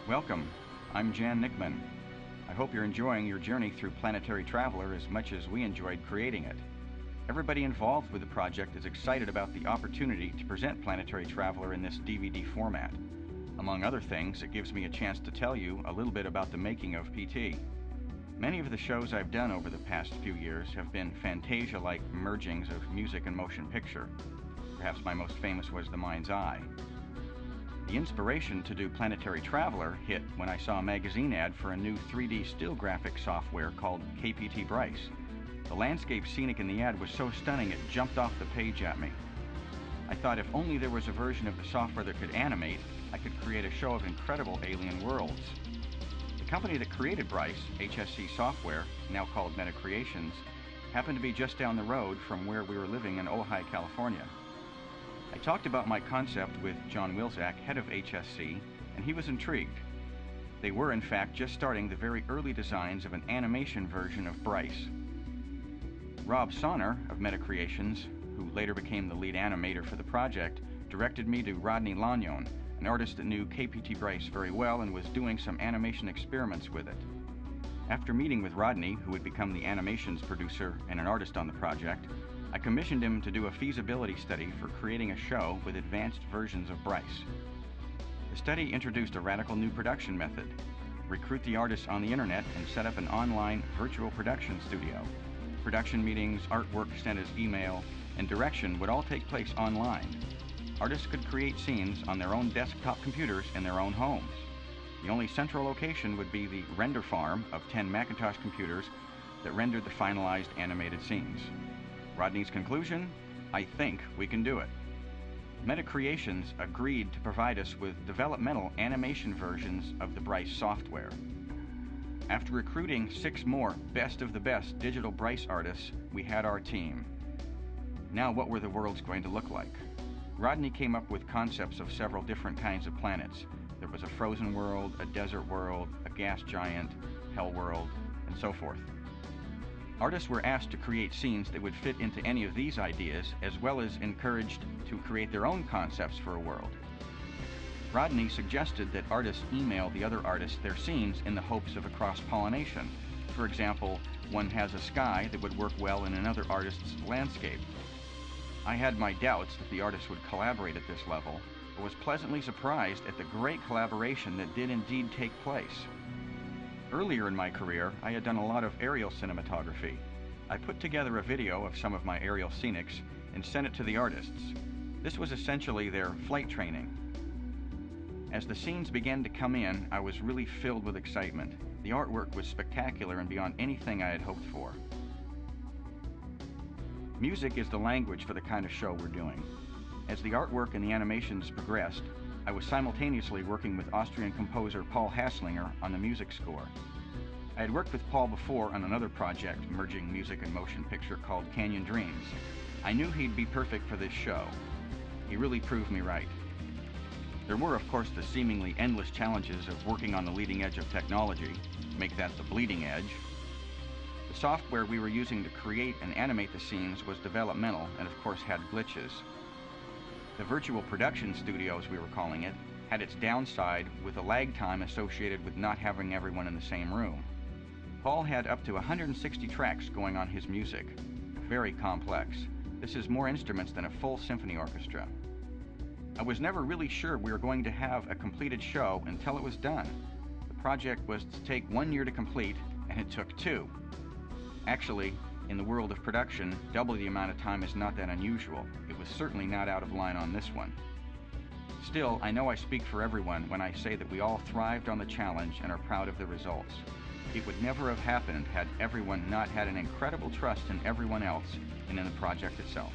Welcome, I'm Jan Nickman. I hope you're enjoying your journey through Planetary Traveler as much as we enjoyed creating it. Everybody involved with the project is excited about the opportunity to present Planetary Traveler in this DVD format. Among other things, it gives me a chance to tell you a little bit about the making of PT. Many of the shows I've done over the past few years have been Fantasia-like mergings of music and motion picture. Perhaps my most famous was The Mind's Eye. The inspiration to do Planetary Traveler hit when I saw a magazine ad for a new 3D still graphic software called KPT Bryce. The landscape scenic in the ad was so stunning it jumped off the page at me. I thought if only there was a version of the software that could animate, I could create a show of incredible alien worlds. The company that created Bryce, HSC Software, now called Meta Creations, happened to be just down the road from where we were living in Ojai, California. I talked about my concept with John Wilczak, head of HSC, and he was intrigued. They were, in fact, just starting the very early designs of an animation version of Bryce. Rob Sonner of Meta Creations, who later became the lead animator for the project, directed me to Rodney L'Ongnion, an artist that knew KPT Bryce very well and was doing some animation experiments with it. After meeting with Rodney, who would become the animations producer and an artist on the project, I commissioned him to do a feasibility study for creating a show with advanced versions of Bryce. The study introduced a radical new production method: recruit the artists on the internet and set up an online virtual production studio. Production meetings, artwork sent as email, and direction would all take place online. Artists could create scenes on their own desktop computers in their own homes. The only central location would be the render farm of 10 Macintosh computers that rendered the finalized animated scenes. Rodney's conclusion: I think we can do it. Meta Creations agreed to provide us with developmental animation versions of the Bryce software. After recruiting 6 more best of the best digital Bryce artists, we had our team. Now what were the worlds going to look like? Rodney came up with concepts of several different kinds of planets. There was a frozen world, a desert world, a gas giant, hell world, and so forth. Artists were asked to create scenes that would fit into any of these ideas, as well as encouraged to create their own concepts for a world. Rodney suggested that artists email the other artists their scenes in the hopes of a cross-pollination. For example, one has a sky that would work well in another artist's landscape. I had my doubts that the artists would collaborate at this level, but was pleasantly surprised at the great collaboration that did indeed take place. Earlier in my career, I had done a lot of aerial cinematography. I put together a video of some of my aerial scenics and sent it to the artists. This was essentially their flight training. As the scenes began to come in, I was really filled with excitement. The artwork was spectacular and beyond anything I had hoped for. Music is the language for the kind of show we're doing. As the artwork and the animations progressed, I was simultaneously working with Austrian composer Paul Haslinger on the music score. I had worked with Paul before on another project merging music and motion picture called Canyon Dreams. I knew he'd be perfect for this show. He really proved me right. There were, of course, the seemingly endless challenges of working on the leading edge of technology, make that the bleeding edge. The software we were using to create and animate the scenes was developmental and, of course, had glitches. The virtual production studio, as we were calling it, had its downside with a lag time associated with not having everyone in the same room. Paul had up to 160 tracks going on his music. Very complex. This is more instruments than a full symphony orchestra. I was never really sure we were going to have a completed show until it was done. The project was to take 1 year to complete, and it took 2. Actually, in the world of production, double the amount of time is not that unusual. It was certainly not out of line on this one. Still, I know I speak for everyone when I say that we all thrived on the challenge and are proud of the results. It would never have happened had everyone not had an incredible trust in everyone else and in the project itself.